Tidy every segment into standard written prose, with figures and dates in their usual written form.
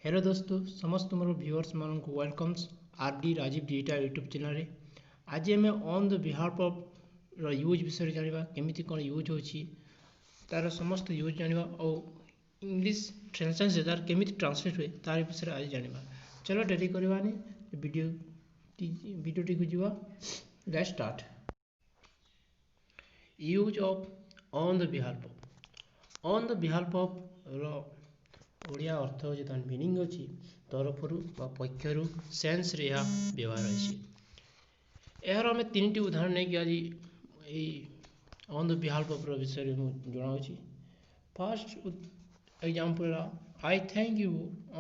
Hello दोस्तों समस्त मोर viewers मान को welcomes RD Rajeev digital YouTube channel रे आज आम on the behalf of use विषय जाना केमी कौन यूज होची तार समस्त यूज जाना और इंग्लिश ट्रांसलेशन से तार केमी ट्रांसलेट हुए तार विषय आज जाना। चलो डेरी करवानी वीडियो को जीवा let's start. Use of on the behalf of Odia अर्थ हो तार मीनिंग अच्छी तरफर पक्षर सेन्स रे व्यवहार अच्छी यार आम तीन उदाहरण नहीं कि आज ऑन द बिहाफ ऑफ विषय जनावि। First example I thank you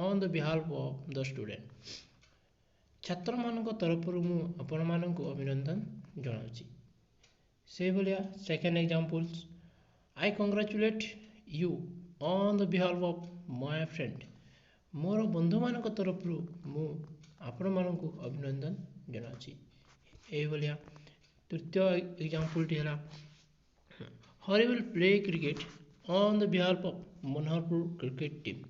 on the behalf of the student छात्र मान तरफर आपण मान अभिनंदन जनावि। से भाया second example I congratulate you on the behalf of my friend मोर बंधु मान तरफ मु आपण मान अभिनंदन जनावि। ये तृतीय एग्जांपल टी है Hari will play cricket on the behalf of Manoharpur cricket team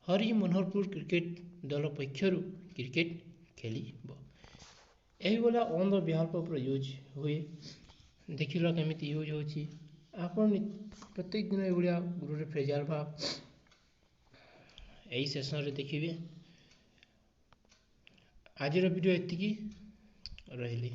Hari Manoharpur cricket दल पक्षर क्रिकेट खेल यही on the behalf of use हुए। देख केमी यूज होची आपण प्रत्येक दिन ये गुरुरे फ्रेजाल भाव यही सेसन रे देखिए। आज वीडियो एतिकी रही।